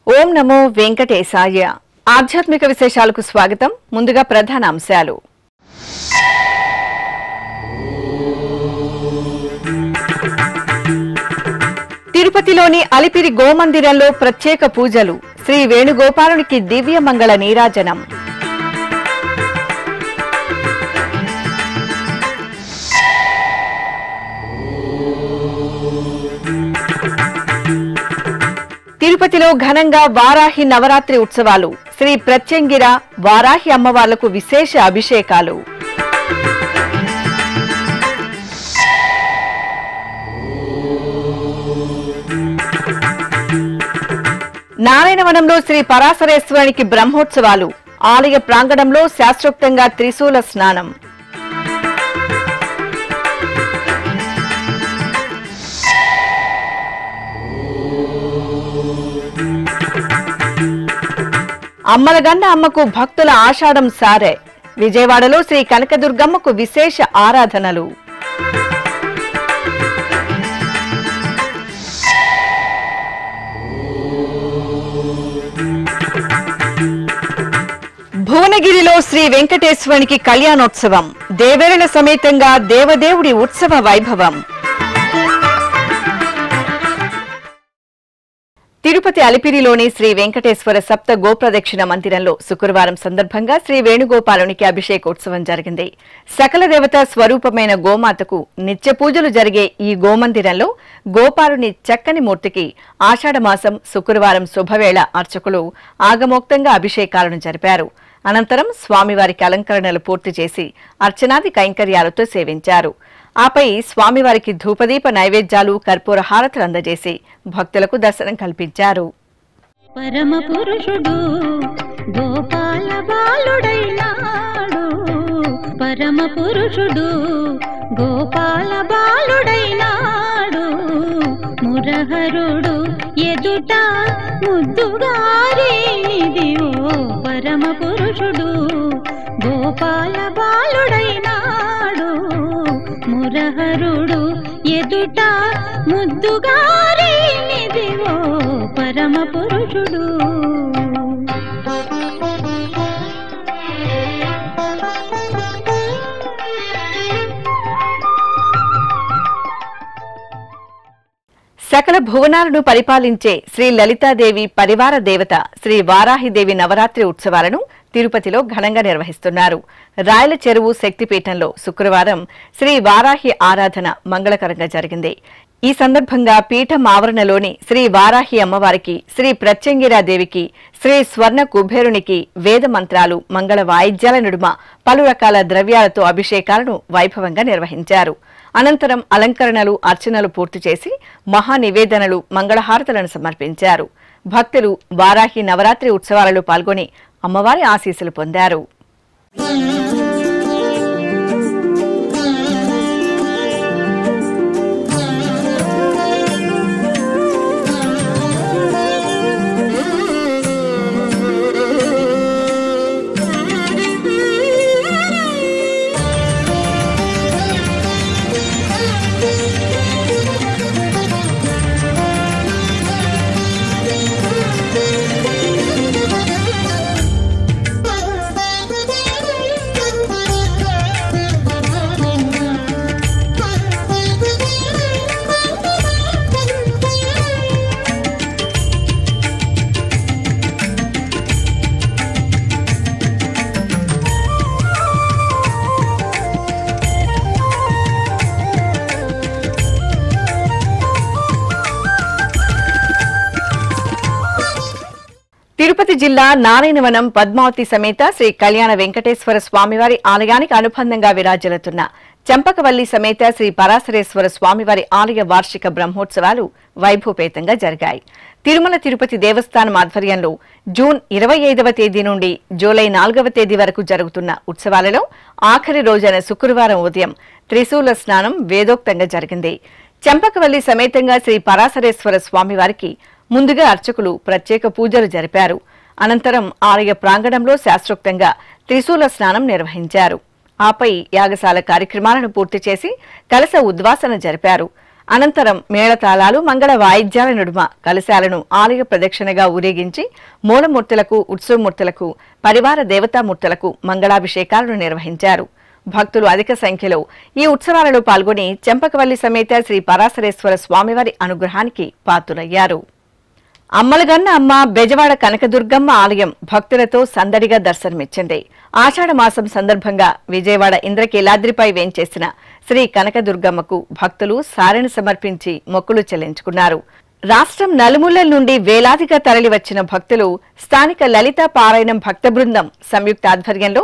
ఓం నమో వెంకటేశాయ. ఆధ్యాత్మిక విశేషాలకు స్వాగతం. ముందుగా ప్రధాన అంశాలు. తిరుపతిలోని అలిపిరి గోమందిరంలో ప్రత్యేక పూజలు. శ్రీ వేణుగోపాలునికి దివ్య మంగళ నీరాజనం. తిరుపతిలో ఘనంగా వారాహి నవరాత్రి ఉత్సవాలు. శ్రీ ప్రత్యంగిర వారాహి అమ్మవార్లకు విశేష అభిషేకాలు. నారాయణవనంలో శ్రీ పరాశరేశ్వరునికి బ్రహ్మోత్సవాలు. ఆలయ ప్రాంగణంలో శాస్త్రోక్తంగా త్రిశూల స్నానం. అమ్మలగన్న అమ్మకు భక్తుల ఆషాఢం సారే. విజయవాడలో శ్రీ కనకదుర్గమ్మకు విశేష ఆరాధనలు. భువనగిరిలో శ్రీ వెంకటేశ్వరునికి కళ్యాణోత్సవం. దేవేరుల సమేతంగా దేవదేవుడి ఉత్సవ వైభవం. తిరుపతి అలిపిరిలోని శ్రీ వెంకటేశ్వర సప్త గోప్రదక్షిణ మందిరంలో శుక్రవారం సందర్భంగా శ్రీ వేణుగోపాలునికి అభిషేకోత్సవం జరిగింది. సకల దేవత స్వరూపమైన గోమాతకు నిత్య పూజలు జరిగే ఈ గోమందిరంలో గోపాలుని చక్కని మూర్తికి ఆషాఢమాసం శుక్రవారం శుభవేళ అర్చకులు ఆగమోక్తంగా అభిషేకాలను జరిపారు. అనంతరం స్వామివారికి అలంకరణలు పూర్తి చేసి అర్చనాది కైంకర్యాలతో సేవించారు. ఆపై స్వామివారికి ధూపదీప నైవేద్యాలు, కర్పూర హారతులు అందజేసి భక్తులకు దర్శనం కల్పించారు. పరమ పురుషుడు గోపాల బాలుడైనాడు, పరమ పురుషుడు గోపాల బాలుడైనాడు, మురహరుడు ఎదుట ముద్దుగారేనిదివో, పరమ పురుషుడు గోపాల బాలుడైనాడు, మురహరుడు ఎదుట ముద్దుగారేనిదివో, పరమ పురుషుడు. సకల భువనాలను పరిపాలించే శ్రీ లలితాదేవి పరివార దేవత శ్రీ వారాహిదేవి నవరాత్రి ఉత్సవాలను తిరుపతిలో ఘనంగా నిర్వహిస్తున్నారు. రాయల చెరువు శక్తిపీఠంలో శుక్రవారం శ్రీ వారాహి ఆరాధన మంగళకరంగా జరిగింది. ఈ సందర్భంగా పీఠం ఆవరణలోని శ్రీ వారాహి అమ్మవారికి, శ్రీ ప్రత్యంగిరాదేవికి, శ్రీ స్వర్ణ కుబేరునికి వేద మంత్రాలు, మంగళ వాయిద్యాల నడుమ పలు రకాల ద్రవ్యాలతో అభిషేకాలను వైభవంగా నిర్వహించారు. అనంతరం అలంకరణలు, అర్చనలు పూర్తి చేసి మహానివేదనలు, మంగళహారతులను సమర్పించారు. భక్తులు వారాహి నవరాత్రి ఉత్సవాలలో పాల్గొని అమ్మవారి ఆశీస్సులు పొందారు. తిరుపతి జిల్లా నారాయణవనం పద్మావతి సమేత శ్రీ కళ్యాణ వెంకటేశ్వర స్వామివారి ఆలయానికి అనుబంధంగా విరాజిల్లుతున్న చంపకవల్లి సమేత శ్రీ పరాశరేశ్వర స్వామివారి ఆలయ వార్షిక బ్రహ్మోత్సవాలు వైభవపేతంగా జరిగాయి. తిరుమల తిరుపతి దేవస్థానం ఆధ్వర్యంలో జూన్ 25వ తేదీ నుండి జూలై 4వ తేదీ వరకు జరుగుతున్న ఉత్సవాలలో ఆఖరి రోజైన శుక్రవారం ఉదయం త్రిశూల స్నానం వేదోక్తంగా జరిగింది. చంపకవల్లి సమేతంగా శ్రీ పరాశరేశ్వర స్వామివారికి ముందుగా అర్చకులు ప్రత్యేక పూజలు జరిపారు. అనంతరం ఆలయ ప్రాంగణంలో శాస్త్రోక్తంగా త్రిశూల స్నానం నిర్వహించారు. ఆపై యాగశాల కార్యక్రమాలను పూర్తి చేసి కలశ ఉద్వాసన జరిపారు. అనంతరం మేళతాళాలు మంగళ వాయిద్యాల నడుమ కలశాలను ఆలయ ప్రదక్షిణగా ఊరేగించి మూలమూర్తులకు ఉత్సవమూర్తులకు పరివార దేవతామూర్తులకు మంగళాభిషేకాలను నిర్వహించారు. భక్తులు అధిక సంఖ్యలో ఈ ఉత్సవాలలో పాల్గొని చంపకవల్లి సమేత శ్రీ పరాశరేశ్వర స్వామివారి అనుగ్రహానికి పాత్రులయ్యారు. అమ్మలగన్న అమ్మ బెజవాడ కనకదుర్గమ్మ ఆలయం భక్తులతో సందడిగా దర్శనమిచ్చింది. ఆషాఢ మాసం సందర్భంగా విజయవాడ ఇంద్రకీలాద్రిపై వేంచేసిన శ్రీ కనకదుర్గమ్మకు భక్తులు సారెను సమర్పించి మొక్కులు చెల్లించుకున్నారు. రాష్ట్రం నలుమూలల నుండి వేలాదిగా తరలివచ్చిన భక్తులు స్థానిక లలిత పారాయణం భక్త బృందం సంయుక్త ఆధ్వర్యంలో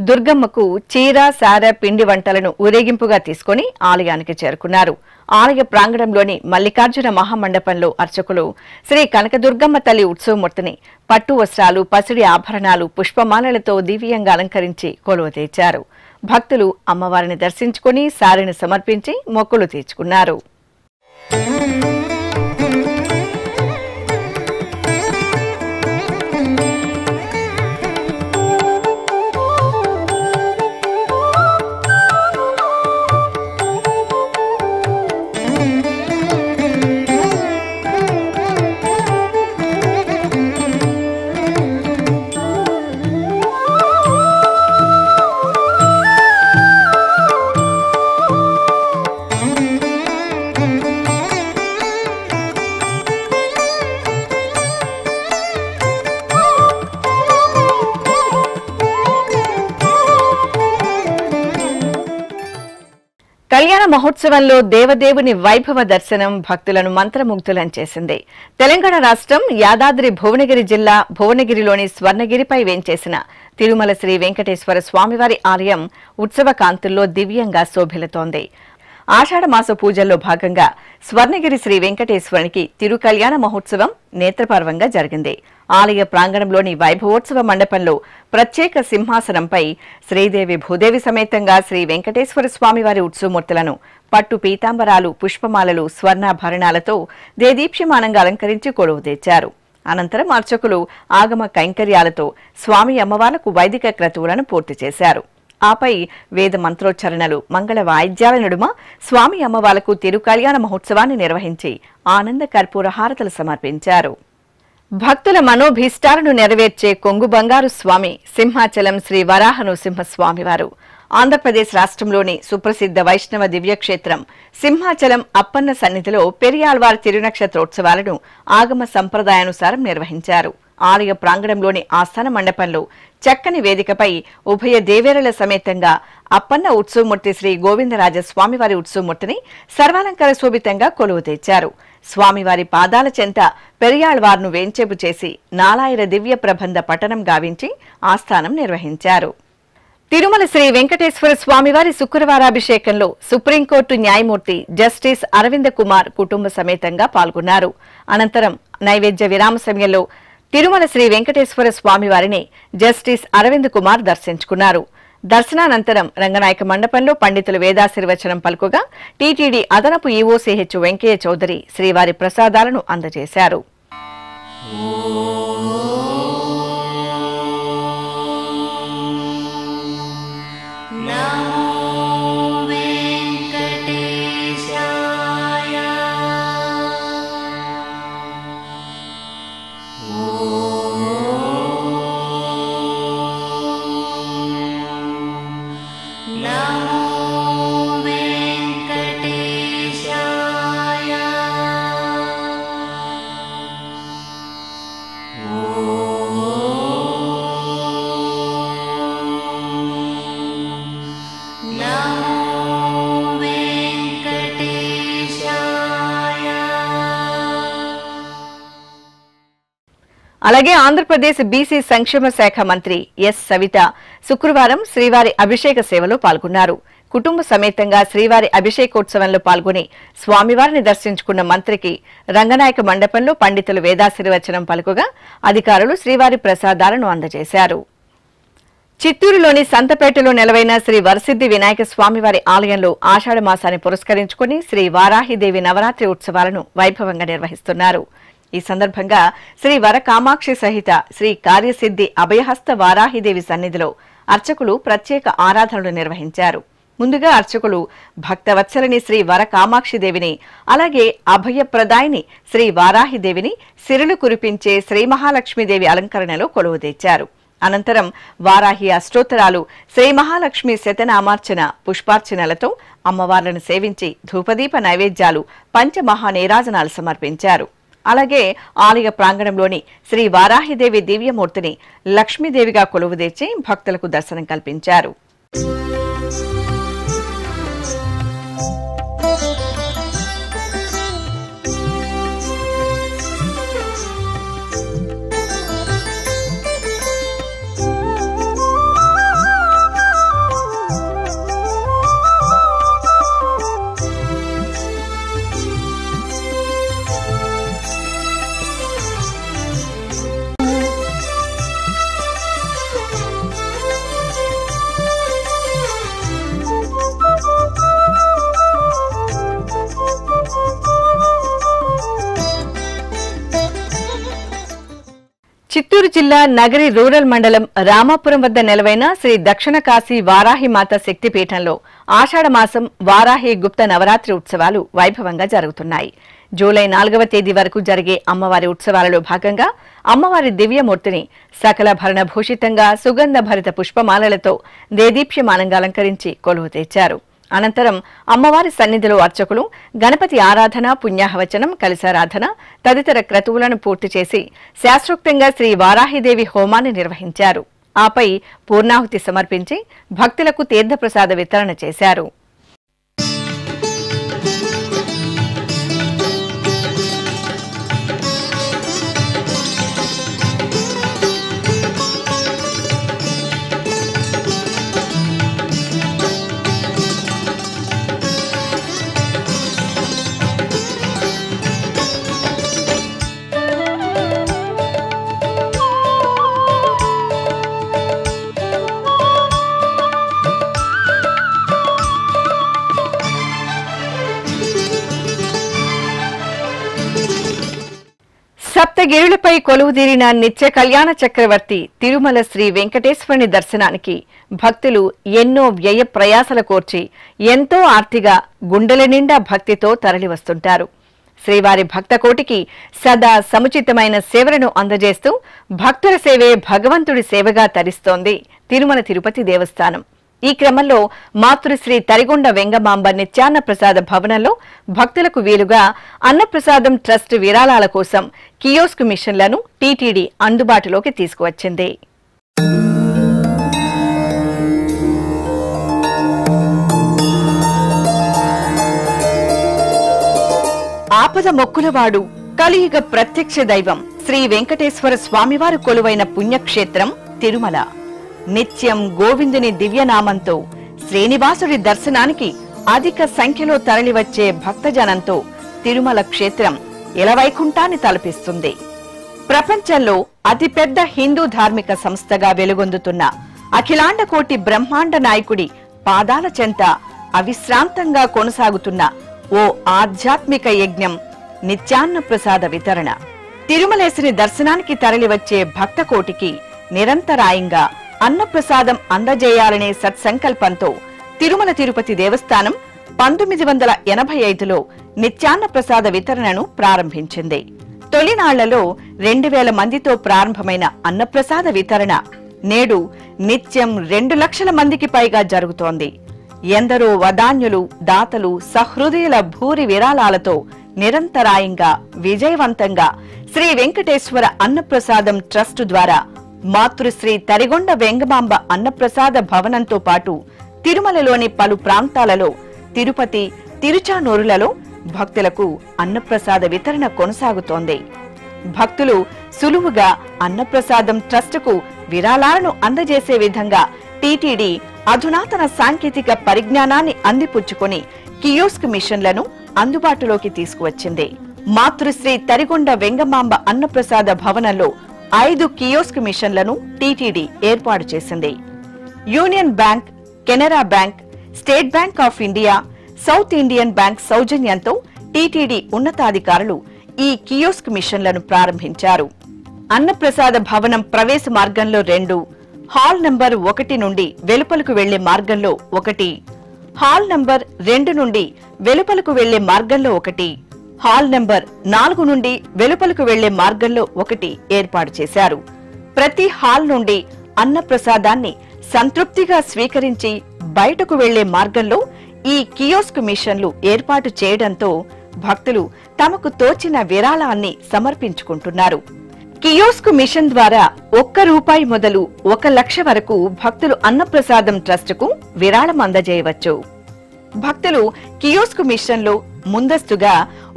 దుర్గమ్మకు చీర సార పిండి వంటలను ఊరేగింపుగా తీసుకుని ఆలయానికి చేరుకున్నారు. ఆలయ ప్రాంగణంలోని మల్లికార్జున మహామండపంలో అర్చకులు శ్రీ కనకదుర్గమ్మ తల్లి ఉత్సవమూర్తిని పట్టు వస్త్రాలు, పసిడి ఆభరణాలు, పుష్పమాలలతో దివ్యంగా అలంకరించి కొలువుతీర్చారు. భక్తులు అమ్మవారిని దర్శించుకుని సారెను సమర్పించి మొక్కులు తీర్చుకున్నారు. కళ్యాణ మహోత్సవంలో దేవదేవుని వైభవ దర్శనం భక్తులను మంత్రముగ్ధులం చేసింది. తెలంగాణ రాష్ట్రం యాదాద్రి భువనగిరి జిల్లా భువనగిరిలోని స్వర్ణగిరిపై వేంచేసిన తిరుమల శ్రీ వెంకటేశ్వర స్వామివారి ఆలయం ఉత్సవ కాంతుల్లో దివ్యంగా శోభిల్లుతోంది. ఆషాఢ మాస పూజల్లో భాగంగా స్వర్ణగిరి శ్రీ వెంకటేశ్వరునికి తిరుకళ్యాణ మహోత్సవం నేత్రపర్వంగా జరిగింది. ఆలయ ప్రాంగణంలోని వైభవోత్సవ మండపంలో ప్రత్యేక సింహాసనంపై శ్రీదేవి భూదేవి సమేతంగా శ్రీ వెంకటేశ్వర స్వామివారి ఉత్సవమూర్తులను పట్టు పీతాంబరాలు, పుష్పమాలలు, స్వర్ణాభరణాలతో దేదీప్యమానంగా అలంకరించి కొలువు తెచ్చారు. అనంతరం అర్చకులు ఆగమ కైంకర్యాలతో స్వామి అమ్మవార్లకు వైదిక క్రతువులను పూర్తి చేశారు. ఆపై వేద మంత్రోచ్చరణలు, మంగళ వాయిద్యాల నడుమ స్వామి అమ్మవార్లకు తిరుకళ్యాణ మహోత్సవాన్ని నిర్వహించి ఆనంద కర్పూర హారతలు సమర్పించారు. భక్తుల మనోభీష్టాలను నెరవేర్చే కొంగు బంగారు స్వామి సింహాచలం శ్రీ వరాహ నృసింహస్వామివారు ఆంధ్రప్రదేశ్ రాష్ట్రంలోని సుప్రసిద్ధ వైష్ణవ దివ్యక్షేత్రం సింహాచలం అప్పన్న సన్నిధిలో పెరియాళ్వార్ తిరునక్షత్రోత్సవాలను ఆగమ సంప్రదాయానుసారం నిర్వహించారు. ఆలయ ప్రాంగణంలోని ఆస్థాన మండపంలో చక్కని వేదికపై ఉభయ దేవేరుల సమేతంగా అప్పన్న ఉత్సవమూర్తి శ్రీ గోవిందరాజ స్వామివారి ఉత్సవమూర్తిని సర్వాలంకార శోభితంగా కొలువు తెచ్చారు. స్వామివారి పాదాల చెంత పెరియాళ్వార్ను వేంచేపు చేసి నాలాయిర దివ్య ప్రబంధ పఠనం గావించి ఆస్థానం నిర్వహించారు. తిరుమల శ్రీ వెంకటేశ్వర స్వామివారి శుక్రవారాభిషేకంలో సుప్రీంకోర్టు న్యాయమూర్తి జస్టిస్ అరవింద కుమార్ కుటుంబ సమేతంగా పాల్గొన్నారు. అనంతరం నైవేద్య విరామ సమయంలో తిరుమల శ్రీ వెంకటేశ్వర స్వామివారిని జస్టిస్ అరవింద్ కుమార్ దర్శించుకున్నారు. దర్శనానంతరం రంగనాయక మండపంలో పండితులు వేదాశీర్వచనం పలుకుగా టీటీడీ అదనపు ఈవో సిహెచ్ వెంకయ్య చౌదరి శ్రీవారి ప్రసాదాలను అందజేశారు. అలాగే ఆంధ్రప్రదేశ్ బీసీ సంక్షేమ శాఖ మంత్రి ఎస్ సవిత శుక్రవారం శ్రీవారి అభిషేక సేవలో పాల్గొన్నారు. కుటుంబ సమేతంగా శ్రీవారి అభిషేకోత్సవంలో పాల్గొని స్వామివారిని దర్శించుకున్న మంత్రికి రంగనాయక మండపంలో పండితులు వేదాశీర్వచనం పలుకుగా అధికారులు శ్రీవారి ప్రసాదాలను అందజేశారు. చిత్తూరులోని సంతపేటలో నెలవైన శ్రీ వరసిద్ధి వినాయక స్వామివారి ఆలయంలో ఆషాఢ మాసాన్ని పురస్కరించుకుని శ్రీ వారాహిదేవి నవరాత్రి ఉత్సవాలను వైభవంగా నిర్వహిస్తున్నారు. ఈ సందర్భంగా శ్రీ వర కామాక్షి సహిత శ్రీ కార్యసిద్ధి అభయహస్త వారాహిదేవి సన్నిధిలో అర్చకులు ప్రత్యేక ఆరాధనలు నిర్వహించారు. ముందుగా అర్చకులు భక్తవత్సలని శ్రీ వర కామాక్షిదేవిని, అలాగే అభయప్రదాయిని శ్రీ వారాహిదేవిని సిరులు కురిపించే శ్రీ మహాలక్ష్మీదేవి అలంకరణలో కొలువు తెచ్చారు. అనంతరం వారాహి అష్టోత్తరాలు, శ్రీ మహాలక్ష్మి శతనామార్చన, పుష్పార్చనలతో అమ్మవార్లను సేవించి ధూపదీప నైవేద్యాలు, పంచమహానీరాజనాలు సమర్పించారు. అలాగే ఆలయ ప్రాంగణంలోని శ్రీ వారాహిదేవి దివ్యమూర్తిని లక్ష్మీదేవిగా కొలువుదీర్చి భక్తులకు దర్శనం కల్పించారు. చిత్తూరు జిల్లా నగరి రూరల్ మండలం రామాపురం వద్ద నెలవైన శ్రీ దక్షిణ కాశీ వారాహిమాత శక్తిపీఠంలో ఆషాఢ మాసం వారాహి గుప్త నవరాత్రి ఉత్సవాలు వైభవంగా జరుగుతున్నాయి. జూలై 4వ తేదీ వరకు జరిగే అమ్మవారి ఉత్సవాలలో భాగంగా అమ్మవారి దివ్యమూర్తిని సకల భరణ భూషితంగా సుగంధ భరిత పుష్పమాలలతో దేదీప్యమానంగా అలంకరించి కొలువు తెచ్చారు. అనంతరం అమ్మవారి సన్నిధిలో అర్చకులు గణపతి ఆరాధన, పుణ్యాహవచనం, కలశారాధన తదితర క్రతువులను పూర్తి చేసి శాస్త్రోక్తంగా శ్రీ వారాహిదేవి హోమాన్ని నిర్వహించారు. ఆపై పూర్ణాహుతి సమర్పించి భక్తులకు తీర్థప్రసాద వితరణ చేశారు. సప్తగిరులపై కొలువుదీరిన నిత్య కళ్యాణ చక్రవర్తి తిరుమల శ్రీ వెంకటేశ్వరుని దర్శనానికి భక్తులు ఎన్నో వ్యయ ప్రయాసల కోర్చి ఎంతో ఆర్తిగా గుండెల నిండా భక్తితో తరలివస్తుంటారు. శ్రీవారి భక్తకోటికి సదా సముచితమైన సేవలను అందజేస్తూ భక్తుల సేవే భగవంతుడి సేవగా తరిస్తోంది తిరుమల తిరుపతి దేవస్థానం. ఈ క్రమంలో మాతృశ్రీ తరిగొండ వెంగమాంబ నిత్యాన్న ప్రసాద భవనంలో భక్తులకు వీలుగా అన్నప్రసాదం ట్రస్ట్ విరాళాల కోసం కియోస్క్ మిషన్లను టీటీడీ అందుబాటులోకి తీసుకువచ్చింది. ఆపద మొక్కులవాడు, కలియుగ ప్రత్యక్ష దైవం శ్రీ వెంకటేశ్వర స్వామివారు కొలువైన పుణ్యక్షేత్రం తిరుమల. నిత్యం గోవిందుని దివ్యనామంతో శ్రీనివాసుడి దర్శనానికి అధిక సంఖ్యలో తరలివచ్చే భక్తజనంతో తిరుమల క్షేత్రం ఇలవైకుంఠాన్ని తలపిస్తుంది. ప్రపంచంలో అతిపెద్ద హిందూ ధార్మిక సంస్థగా వెలుగొందుతున్న అఖిలాండకోటి బ్రహ్మాండ నాయకుడి పాదాల చెంత అవిశ్రాంతంగా కొనసాగుతున్న ఓ ఆధ్యాత్మిక యజ్ఞం నిత్యాన్న ప్రసాద వితరణ. తిరుమలేశుని దర్శనానికి తరలివచ్చే భక్తకోటికి నిరంతరాయంగా అన్నప్రసాదం అందజేయాలనే సత్సంకల్పంతో తిరుమల తిరుపతి దేవస్థానం 1985లో నిత్యాన్న ప్రసాద వితరణను ప్రారంభించింది. తొలినాళ్లలో 2000 మందితో ప్రారంభమైన అన్నప్రసాద వితరణ నేడు నిత్యం 2 లక్షల మందికి పైగా జరుగుతోంది. ఎందరో వదాన్యులు, దాతలు సహృదయుల భూరి విరాళాలతో నిరంతరాయంగా విజయవంతంగా శ్రీ వెంకటేశ్వర అన్నప్రసాదం ట్రస్ట్ ద్వారా మాతృశ్రీ తరిగొండ వెంగమాంబ అన్నప్రసాద భవనంతో పాటు తిరుమలలోని పలు ప్రాంతాలలో, తిరుపతి, తిరుచానూరులలో భక్తులకు అన్నప్రసాద వితరణ కొనసాగుతోంది. భక్తులు సులువుగా అన్నప్రసాదం ట్రస్టుకు విరాళాలను అందజేసే విధంగా టీటీడీ అధునాతన సాంకేతిక పరిజ్ఞానాన్ని అందిపుచ్చుకొని కియోస్క్ మిషన్లను అందుబాటులోకి తీసుకువచ్చింది. మాతృశ్రీ తరిగొండ వెంగమాంబ అన్నప్రసాద భవనంలో 5 కియోస్క్ మిషన్లను టీటీడీ ఏర్పాటు చేసింది. Union bank, Canara bank, state bank of India, south Indian bank సౌజన్యంతో టీటీడీ ఉన్నతాధికారులు ఈ కియోస్క్ మిషన్లను ప్రారంభించారు. అన్నప్రసాద భవనం ప్రవేశ మార్గంలో 2, హాల్ నంబర్ 1 నుండి వెలుపలకు వెళ్లే మార్గంలో 1, హాల్ నంబర్ 2 నుండి వెలుపలకు వెళ్లే మార్గంలో 1, హాల్ నంబర్ 4 నుండి వెలుపలకు వెళ్లే మార్గంలో 1 ఏర్పాటు చేశారు. ప్రతి హాల్ నుండి అన్నప్రసాదాన్ని సంతృప్తిగా స్వీకరించి బయటకు వెళ్లే మార్గంలో ఈ కియోస్క్ మిషన్లు ఏర్పాటు చేయడంతో భక్తులు తమకు తోచిన విరాళాన్ని సమర్పించుకుంటున్నారు. కియోస్క్ మిషన్ ద్వారా ₹1 మొదలు 1 లక్ష వరకు భక్తులు అన్నప్రసాదం ట్రస్టుకు విరాళం అందజేయవచ్చు. భక్తులు కియోస్క్ మిషన్లో ముందస్తుగా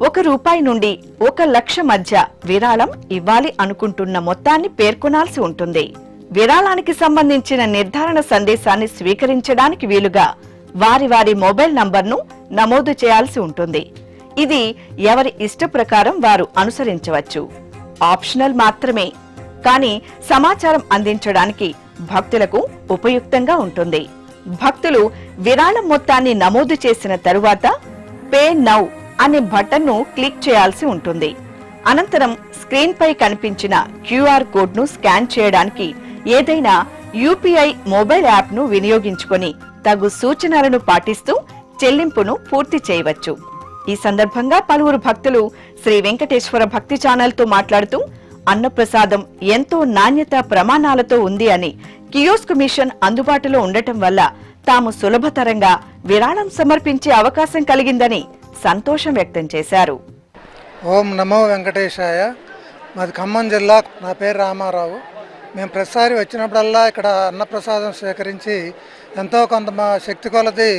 ₹1 నుండి 1 లక్ష మధ్య విరాళం ఇవ్వాలి అనుకుంటున్న మొత్తాన్ని పేర్కొనాల్సి ఉంటుంది. విరాళానికి సంబంధించిన నిర్ధారణ సందేశాన్ని స్వీకరించడానికి వీలుగా వారి వారి మొబైల్ నంబర్ను నమోదు చేయాల్సి ఉంటుంది. ఇది ఎవరి ఇష్ట ప్రకారం వారు అనుసరించవచ్చు. ఆప్షనల్ మాత్రమే, కానీ సమాచారం అందించడానికి భక్తులకు ఉపయుక్తంగా ఉంటుంది. భక్తులు విరాళం మొత్తాన్ని నమోదు చేసిన తరువాత పే నౌ అనే బటన్ను క్లిక్ చేయాల్సి ఉంటుంది. అనంతరం స్క్రీన్ పై కనిపించిన క్యూఆర్ కోడ్ ను స్కాన్ చేయడానికి ఏదైనా యూపీఐ మొబైల్ యాప్ ను వినియోగించుకొని తగు సూచనలను పాటిస్తూ చెల్లింపును పూర్తి చేయవచ్చు. ఈ సందర్భంగా పలువురు భక్తులు శ్రీ వెంకటేశ్వర భక్తి ఛానల్ తో మాట్లాడుతూ అన్నప్రసాదం ఎంతో నాణ్యత ప్రమాణాలతో ఉంది అని, కియోస్క్ మిషన్ అందుబాటులో ఉండటం వల్ల తాము సులభతరంగా విరాళం సమర్పించే అవకాశం కలిగిందని సంతోషం వ్యక్తం చేశారు. ఓం నమో వెంకటేశాయ. మాది ఖమ్మం జిల్లా. నా పేరు రామారావు. మేము ప్రతిసారి వచ్చినప్పుడల్లా ఇక్కడ అన్నప్రసాదం స్వీకరించి ఎంతో కొంత మా శక్తి కొలది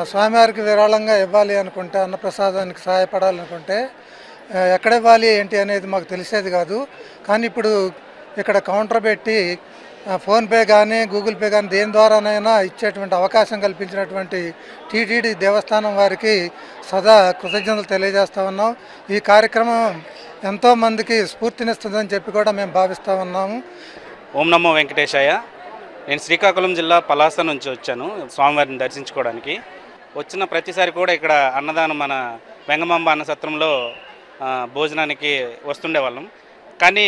స్వామివారికి విరాళంగా ఇవ్వాలి అనుకుంటే, అన్నప్రసాదానికి సహాయపడాలనుకుంటే ఎక్కడ ఇవ్వాలి ఏంటి అనేది మాకు తెలిసేది కాదు. కానీ ఇప్పుడు ఇక్కడ కౌంటర్ పెట్టి ఫోన్పే కానీ గూగుల్ పే కానీ దేని ద్వారానైనా ఇచ్చేటువంటి అవకాశం కల్పించినటువంటి టీటీడీ దేవస్థానం వారికి సదా కృతజ్ఞతలు తెలియజేస్తూ ఉన్నాం. ఈ కార్యక్రమం ఎంతోమందికి స్ఫూర్తినిస్తుందని చెప్పి కూడా మేము భావిస్తూ ఉన్నాము. ఓం నమో వెంకటేశాయ. నేను శ్రీకాకుళం జిల్లా పలాస నుంచి వచ్చాను స్వామివారిని దర్శించుకోవడానికి. వచ్చిన ప్రతిసారి కూడా ఇక్కడ అన్నదానం మన వెంగమాంబ అన్న సత్రంలో భోజనానికి వస్తుండేవాళ్ళం. కానీ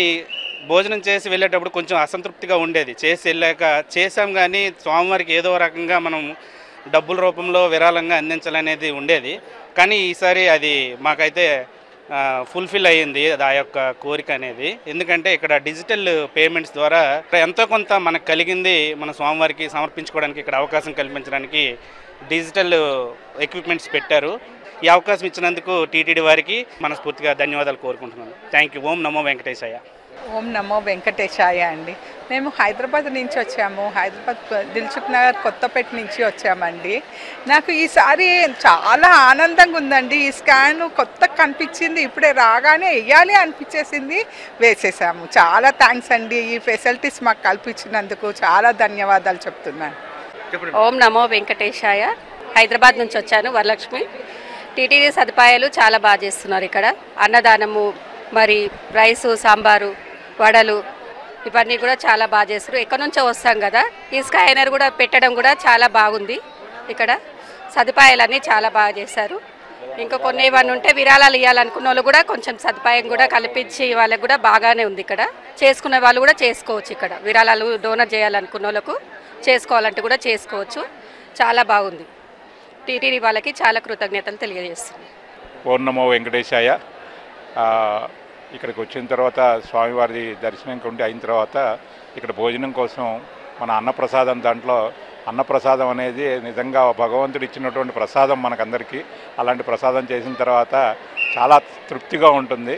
భోజనం చేసి వెళ్ళేటప్పుడు కొంచెం అసంతృప్తిగా ఉండేది. చేసి వెళ్ళాక చేసాం కానీ స్వామివారికి ఏదో రకంగా మనం డబ్బుల రూపంలో విరాళంగా అందించాలనేది ఉండేది. కానీ ఈసారి అది మాకైతే ఫుల్ఫిల్ అయ్యింది ఆ యొక్క కోరిక అనేది. ఎందుకంటే ఇక్కడ డిజిటల్ పేమెంట్స్ ద్వారా ఎంతో కొంత మనకు కలిగింది మన స్వామివారికి సమర్పించుకోవడానికి ఇక్కడ అవకాశం కల్పించడానికి డిజిటల్ ఎక్విప్మెంట్స్ పెట్టారు. ఈ అవకాశం ఇచ్చినందుకు టీటీడీ వారికి మనస్ఫూర్తిగా ధన్యవాదాలు కోరుకుంటున్నాను. Thank you. ఓం నమో వెంకటేశాయ. ఓం నమో వెంకటేశాయ అండి. మేము హైదరాబాద్ నుంచి వచ్చాము. హైదరాబాద్ దిల్సుఖ్ నగర్ కొత్తపేట నుంచి వచ్చామండి. నాకు ఈసారి చాలా ఆనందంగా ఉందండి. ఈ స్కాన్ కొత్తగా కనిపించింది, ఇప్పుడే రాగానే వేయాలి అనిపించేసింది, వేసేసాము. చాలా థ్యాంక్స్ అండి. ఈ ఫెసిలిటీస్ మాకు కల్పించినందుకు చాలా ధన్యవాదాలు చెప్తున్నాను. ఓం నమో వెంకటేశాయ. హైదరాబాద్ నుంచి వచ్చాను, వరలక్ష్మి. టీటీడీ సదుపాయాలు చాలా బాగా చేస్తున్నారు ఇక్కడ. అన్నదానము, మరి రైసు, సాంబారు, వడలు ఇవన్నీ కూడా చాలా బాగా చేస్తారు. ఎక్కడి నుంచో వస్తాం కదా, ఈ స్కానర్ కూడా పెట్టడం కూడా చాలా బాగుంది. ఇక్కడ సదుపాయాలన్నీ చాలా బాగా చేశారు. ఇంకా కొన్ని ఏమన్నా ఉంటే విరాళాలు ఇవ్వాలనుకున్న వాళ్ళు కూడా కొంచెం సదుపాయం కూడా కల్పించి వాళ్ళకు కూడా బాగానే ఉంది. ఇక్కడ చేసుకునే వాళ్ళు కూడా చేసుకోవచ్చు. ఇక్కడ విరాళాలు డోనర్ చేయాలనుకున్న వాళ్ళకు చేసుకోవాలంటే కూడా చేసుకోవచ్చు. చాలా బాగుంది. టీటీడీ వాళ్ళకి చాలా కృతజ్ఞతలు తెలియజేస్తుంది. ఓం నమో వెంకటేశాయ. ఇక్కడికి వచ్చిన తర్వాత స్వామివారి దర్శనం కొండి అయిన తర్వాత ఇక్కడ భోజనం కోసం మన అన్నప్రసాదం, దాంట్లో అన్నప్రసాదం అనేది నిజంగా భగవంతుడు ఇచ్చినటువంటి ప్రసాదం మనకందరికీ. అలాంటి ప్రసాదం చేసిన తర్వాత చాలా తృప్తిగా ఉంటుంది.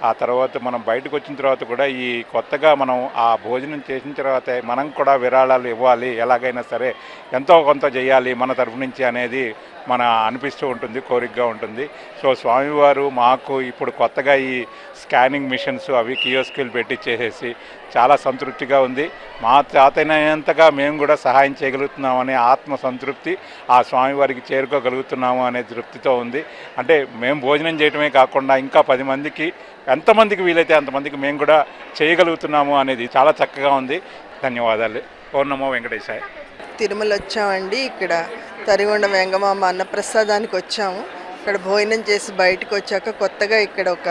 ఆ తర్వాత మనం బయటకు వచ్చిన తర్వాత కూడా ఈ కొత్తగా మనం ఆ భోజనం చేసిన తర్వాత మనం కూడా విరాళాలు ఇవ్వాలి, ఎలాగైనా సరే ఎంతో కొంత చేయాలి మన తరఫు నుంచి అనేది మన అనిపిస్తూ ఉంటుంది, కోరికగా ఉంటుంది. సో స్వామివారు మాకు ఇప్పుడు కొత్తగా ఈ స్కానింగ్ మిషన్స్ అవి కియోస్కులు పెట్టించేసేసి చాలా సంతృప్తిగా ఉంది. మా చేతనైనంతగా మేము కూడా సహాయం చేయగలుగుతున్నామనే ఆత్మ సంతృప్తి, ఆ స్వామివారికి చేరుకోగలుగుతున్నాము అనే తృప్తితో ఉంది. అంటే మేము భోజనం చేయడమే కాకుండా ఇంకా 10 మందికి ఎంతమందికి వీలైతే అంతమందికి మేము కూడా చేయగలుగుతున్నాము అనేది చాలా చక్కగా ఉంది. ధన్యవాదాలు. ఓం నమో వెంకటేశాయ. తిరుమల వచ్చామండి. ఇక్కడ తరిగొండ వెంగమాంబ అన్నప్రసాదానికి వచ్చాము. ఇక్కడ భోజనం చేసి బయటకు వచ్చాక కొత్తగా ఇక్కడ ఒక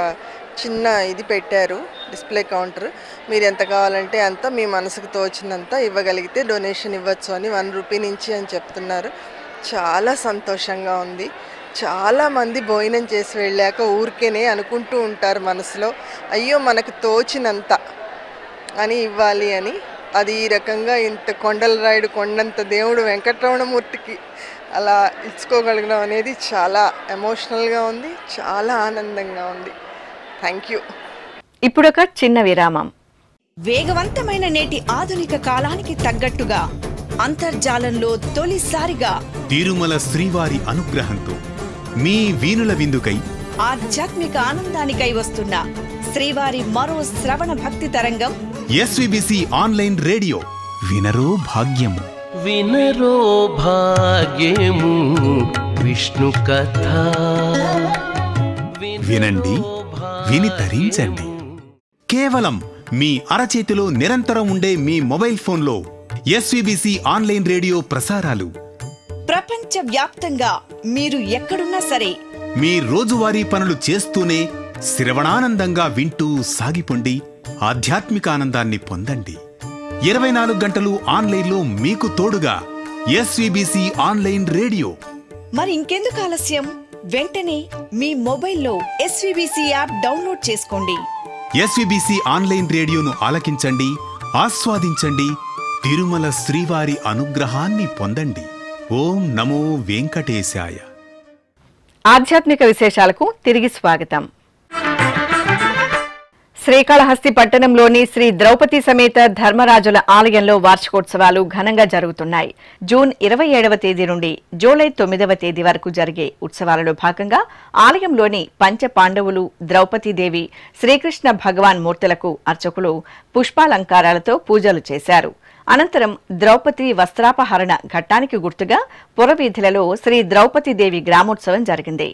చిన్న ఇది పెట్టారు, డిస్ప్లే కౌంటర్. మీరు ఎంత కావాలంటే అంత మీ మనసుకు తోచినంత ఇవ్వగలిగితే డొనేషన్ ఇవ్వచ్చు అని 1 రూపీ నుంచి అని చెప్తున్నారు. చాలా సంతోషంగా ఉంది. చాలామంది భోజనం చేసి వెళ్ళాక ఊరికేనే అనుకుంటూ ఉంటారు మనసులో, అయ్యో మనకు తోచినంత అని ఇవ్వాలి అని. అది ఈ రకంగా ఇంత కొండల రాయుడు కొండంత దేవుడు వెంకటరమణమూర్తికి అలా ఇచ్చుకోగలగడం అనేది చాలా ఎమోషనల్గా ఉంది, చాలా ఆనందంగా ఉంది. Thank you. ఇప్పుడొక చిన్న విరామం. వేగవంతమైన నేటి ఆధునిక కాలానికి తగ్గట్టుగా అంతర్జాలంలో తొలిసారిగా తిరుమల శ్రీవారి అనుగ్రహంతో మీ వీనుల విందుకై ఆధ్యాత్మిక ఆనందానికై వస్తున్న శ్రీవారి మరో శ్రవణ భక్తి తరంగం ఎస్విబిసి ఆన్లైన్ రేడియో. వినరో భాగ్యము, వినరో భాగ్యము విష్ణు కథ. వినండి, విని తరించండి. కేవలం మీ అరచేతిలో నిరంతరం ఉండే మీ మొబైల్ ఫోన్లో ఎస్విబిసి ఆన్లైన్ రేడియో ప్రసారాలు ప్రపంచ వ్యాప్తంగా మీరు ఎక్కడున్నా సరే మీ రోజువారీ పనులు చేస్తూనే శ్రవణానందంగా వింటూ సాగిపోండి, ఆధ్యాత్మిక ఆనందాన్ని పొందండి. 24 గంటలు ఆన్లైన్లో మీకు తోడుగా ఎస్విబిసి ఆన్లైన్ రేడియో. మరి ఇంకెందుకు ఆలస్యం? వెంటనే మీ మొబైల్లో ఎస్విబిసి యాప్ డౌన్లోడ్ చేసుకోండి. ఎస్విబిసి ఆన్లైన్ రేడియోను ఆలకించండి, ఆస్వాదించండి, తిరుమల శ్రీవారి అనుగ్రహాన్ని పొందండి. ఓం నమో వెంకటేశాయ. ఆధ్యాత్మిక విశేషాలకు తిరిగి స్వాగతం. శ్రీకాళహస్తి పట్టణంలోని శ్రీ ద్రౌపది సమేత ధర్మరాజుల ఆలయంలో వార్షికోత్సవాలు ఘనంగా జరుగుతున్నాయి. జూన్ 27వ తేదీ నుండి జూలై 9వ తేదీ వరకు జరిగే ఉత్సవాలలో భాగంగా ఆలయంలోని పంచ పాండవులు, ద్రౌపదీదేవి, శ్రీకృష్ణ భగవాన్ మూర్తులకు అర్చకులు పుష్పాలంకారాలతో పూజలు చేశారు. అనంతరం ద్రౌపది వస్త్రాపహరణ ఘట్టానికి గుర్తుగా పురవీధులలో శ్రీ ద్రౌపదీదేవి గ్రామోత్సవం జరిగింది.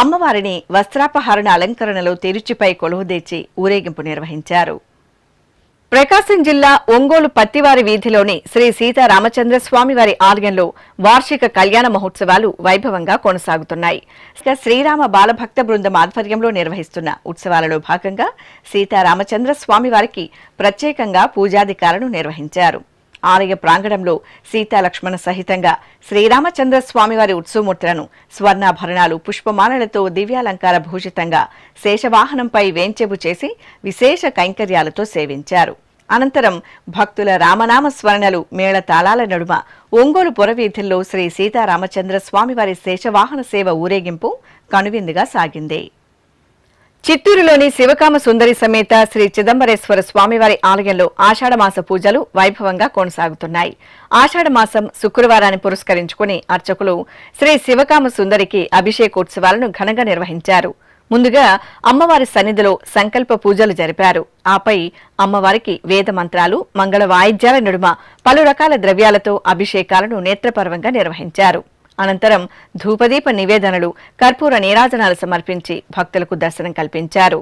అమ్మవారిని వస్త్రాపహరణ అలంకరణలో తిరుచిపై కొలువుదీర్చి ఊరేగింపు నిర్వహించారు. ప్రకాశం జిల్లా ఒంగోలు పత్తివారి వీధిలోని శ్రీ సీతారామచంద్ర స్వామివారి ఆలయంలో వార్షిక కళ్యాణ మహోత్సవాలు వైభవంగా కొనసాగుతున్నాయి. శ్రీరామ బాలభక్త బృందం ఆధ్వర్యంలో నిర్వహిస్తున్న ఉత్సవాలలో భాగంగా సీతారామచంద్ర స్వామివారికి ప్రత్యేకంగా పూజాధికారులు నిర్వహించారు. ఆలయ ప్రాంగణంలో సీతాలక్ష్మణ సహితంగా శ్రీరామచంద్ర స్వామివారి ఉత్సవమూర్తులను స్వర్ణాభరణాలు, పుష్పమాలలతో దివ్యాలంకార భూషితంగా శేషవాహనంపై వేంచెబు చేసి విశేష కైంకర్యాలతో సేవించారు. అనంతరం భక్తుల రామనామ స్మరణలు, మేళతాళాల నడుమ ఒంగోలు పురవీధుల్లో శ్రీ సీతారామచంద్ర స్వామివారి శేషవాహన సేవ ఊరేగింపు కనువిందుగా సాగింది. చిత్తూరులోని శివకామ సుందరి సమేత శ్రీ చిదంబరేశ్వర స్వామివారి ఆలయంలో ఆషాఢమాస పూజలు వైభవంగా కొనసాగుతున్నాయి. ఆషాఢమాసం శుక్రవారాన్ని పురస్కరించుకుని అర్చకులు శ్రీ శివకామ సుందరికి అభిషేకోత్సవాలను ఘనంగా నిర్వహించారు. ముందుగా అమ్మవారి సన్నిధిలో సంకల్ప పూజలు జరిపారు. ఆపై అమ్మవారికి వేద మంత్రాలు, మంగళ వాయిద్యాల నడుమ పలు రకాల ద్రవ్యాలతో అభిషేకాలను నేత్రపర్వంగా నిర్వహించారు. అనంతరం ధూపదీప నివేదనలు, కర్పూర నీరాజనాలు సమర్పించి భక్తులకు దర్శనం కల్పించారు.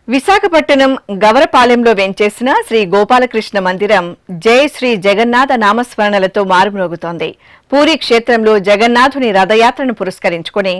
విశాఖపట్నం గవరపాలెంలో వెంచేసిన శ్రీ గోపాలకృష్ణ మందిరం జై శ్రీ జగన్నాథ నామస్మరణలతో మారుమ్రోగుతోంది. పూరీ క్షేత్రంలో జగన్నాథుని రథయాత్రను పురస్కరించుకుని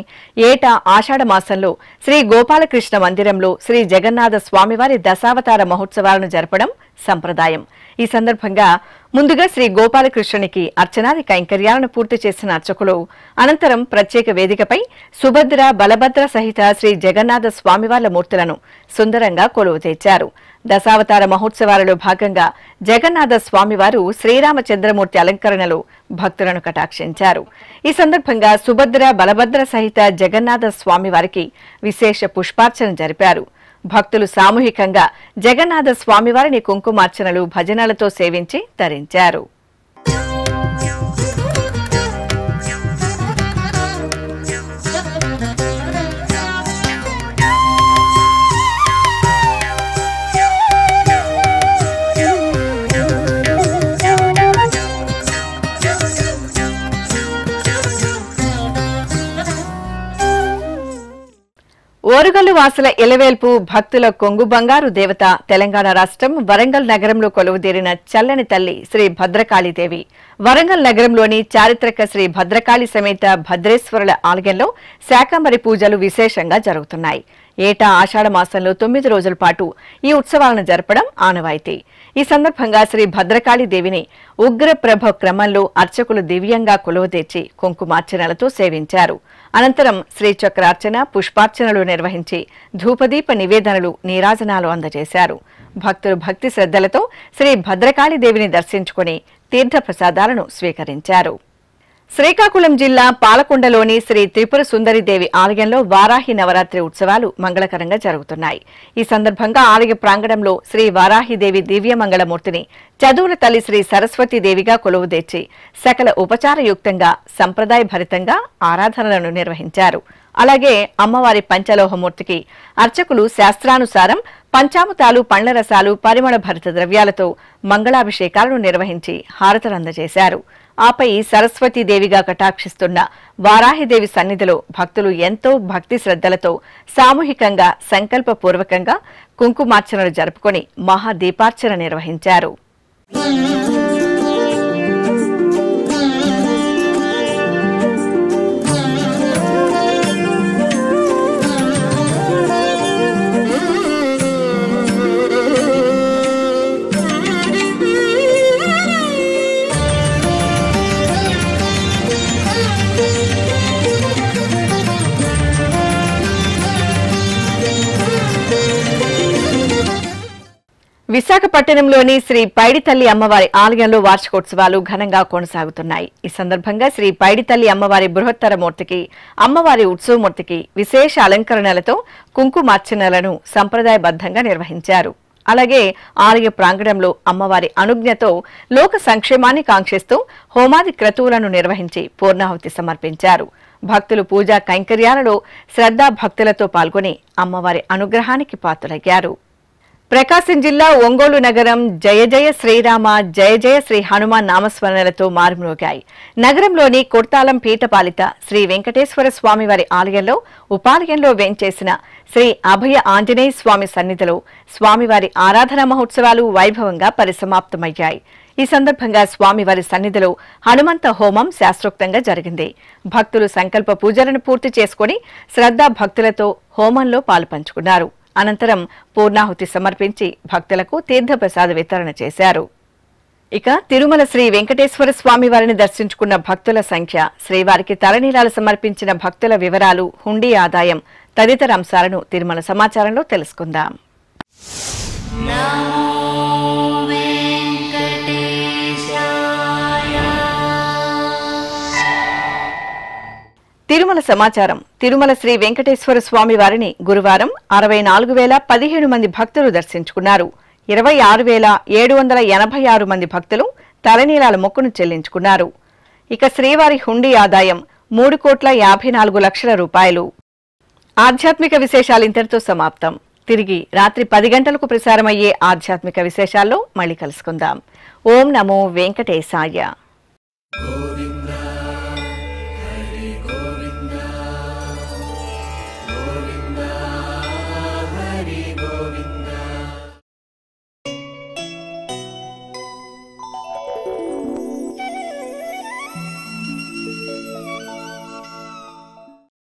ఏటా ఆషాఢ మాసంలో శ్రీ గోపాలకృష్ణ మందిరంలో శ్రీ జగన్నాథ స్వామివారి దశావతార మహోత్సవాలను జరపడం సంప్రదాయం. ఈ సందర్భంగా ముందుగా శ్రీ గోపాలకృష్ణునికి అర్చనాది కైంకర్యాలను పూర్తి చేసిన అర్చకులు అనంతరం ప్రత్యేక వేదికపై సుభద్ర బలభద్ర సహిత శ్రీ జగన్నాథ స్వామివార్ల మూర్తులను సుందరంగా కొలువు తెచ్చారు. దశావతార మహోత్సవాలలో భాగంగా జగన్నాథ స్వామివారు శ్రీరామచంద్రమూర్తి అలంకరణలో భక్తులను కటాక్షించారు. ఈ సందర్భంగా సుభద్ర బలభద్ర సహిత జగన్నాథ స్వామివారికి విశేష పుష్పార్చన జరిపారు. భక్తులు సామూహికంగా జగన్నాథ స్వామివారిని కుంకుమార్చనలు భజనలతో సేవించి తరించారు. ఓరుగల్లు వాసుల ఇలవేల్పు భక్తుల కొంగు బంగారు దేవత తెలంగాణ రాష్ట్రం వరంగల్ నగరంలో కొలువుదీరిన చల్లని తల్లి శ్రీ భద్రకాళీదేవి. వరంగల్ నగరంలోని చారిత్రక శ్రీ భద్రకాళి సమేత భద్రేశ్వరుల ఆలయంలో శాకంబరి పూజలు విశేషంగా జరుగుతున్నాయి. ఏటా ఆషాఢ మాసంలో 9 రోజుల పాటు ఈ ఉత్సవాలను జరపడం ఆనవాయితీ. ఈ సందర్భంగా శ్రీ భద్రకాళి దేవిని ఉగ్రప్రభ క్రమంలో అర్చకులు దివ్యంగా కొలువుతీర్చి కుంకుమార్చనలతో సేవించారు. అనంతరం శ్రీచక్రార్చన పుష్పార్చనలు నిర్వహించి ధూపదీప నివేదనలు నీరాజనాలు అందజేశారు. భక్తులు భక్తి శ్రద్ధలతో శ్రీ భద్రకాళి దేవిని దర్శించుకుని తీర్థ ప్రసాదాలను స్వీకరించారు. శ్రీకాకుళం జిల్లా పాలకొండలోని శ్రీ త్రిపుర సుందరిదేవి ఆలయంలో వారాహి నవరాత్రి ఉత్సవాలు మంగళకరంగా జరుగుతున్నాయి. ఈ సందర్భంగా ఆలయ ప్రాంగణంలో శ్రీ వారాహిదేవి దివ్యమంగళమూర్తిని చదువుల తల్లి శ్రీ సరస్వతీదేవిగా కొలువుదీర్చి సకల ఉపచారయుక్తంగా సంప్రదాయ భరితంగా ఆరాధనలను నిర్వహించారు. అలాగే అమ్మవారి పంచలోహమూర్తికి అర్చకులు శాస్త్రానుసారం పంచామృతాలు పండ్ల రసాలు పరిమళ భరిత ద్రవ్యాలతో మంగళాభిషేకాలను నిర్వహించి హారతలందజేశారు. ఆపై సరస్వతీదేవిగా కటాక్షిస్తున్న వారాహిదేవి సన్నిధిలో భక్తులు ఎంతో భక్తి శ్రద్ధలతో సామూహికంగా సంకల్పపూర్వకంగా కుంకుమార్చనలు జరుపుకొని మహాదీపార్చన నిర్వహించారు. విశాఖపట్నంలోని శ్రీ పైడితల్లి అమ్మవారి ఆలయంలో వార్షికోత్సవాలు ఘనంగా కొనసాగుతున్నాయి. ఈ సందర్భంగా శ్రీ పైడితల్లి అమ్మవారి బృహత్తర మూర్తికి అమ్మవారి ఉత్సవమూర్తికి విశేష అలంకరణలతో కుంకుమార్చనలను సంప్రదాయబద్ధంగా నిర్వహించారు. అలాగే ఆలయ ప్రాంగణంలో అమ్మవారి అనుజ్ఞతో లోక సంక్షేమాన్ని కాంక్షిస్తూ హోమాది క్రతువులను నిర్వహించి పూర్ణాహుతి సమర్పించారు. భక్తులు పూజా కైంకర్యాలలో శ్రద్ధా భక్తులతో పాల్గొని అమ్మవారి అనుగ్రహానికి పాత్రులయ్యారు. ప్రకాశం జిల్లా ఒంగోలు నగరం జయ జయ శ్రీరామ జయ జయ శ్రీ హనుమాన్ నామస్మరణలతో మారుమ్రోగాయి. నగరంలోని కొర్తాలం పీఠపాలిత శ్రీ వెంకటేశ్వర స్వామివారి ఆలయంలో ఉపాలయంలో వేంచేసిన శ్రీ అభయ ఆంజనేయ స్వామి సన్నిధిలో స్వామివారి ఆరాధనా మహోత్సవాలు వైభవంగా పరిసమాప్తమయ్యాయి. ఈ సందర్భంగా స్వామివారి సన్నిధిలో హనుమంత హోమం శాస్త్రోక్తంగా జరిగింది. భక్తులు సంకల్ప పూజలను పూర్తి చేసుకుని శ్రద్ధా భక్తులతో హోమంలో పాలుపంచుకున్నారు. అనంతరం పూర్ణాహుతి సమర్పించి భక్తులకు తీర్థప్రసాద వితరణ చేశారు. ఇక తిరుమల శ్రీ వెంకటేశ్వర స్వామి వారిని దర్శించుకున్న భక్తుల సంఖ్య, శ్రీవారికి తలనీలాలు సమర్పించిన భక్తుల వివరాలు, హుండీ ఆదాయం తదితర అంశాలను తిరుమల సమాచారంలో తెలుసుకుందాం. తిరుమల సమాచారం. తిరుమల శ్రీ వెంకటేశ్వర స్వామి వారిని గురువారం 64,017 మంది భక్తులు దర్శించుకున్నారు. 26,786 మంది భక్తులు తలనీలాల మొక్కును చెల్లించుకున్నారు. ఇక శ్రీవారి హుండీ ఆదాయం 3,54,00,000 రూపాయలు. ఆధ్యాత్మిక విశేషాలు ఇంతటితో సమాప్తం. తిరిగి రాత్రి 10 గంటలకు ప్రసారమయ్యే ఆధ్యాత్మిక విశేషాల్లో మళ్ళీ కలుసుకుందాం. ఓం నమో వెంకటేశాయ.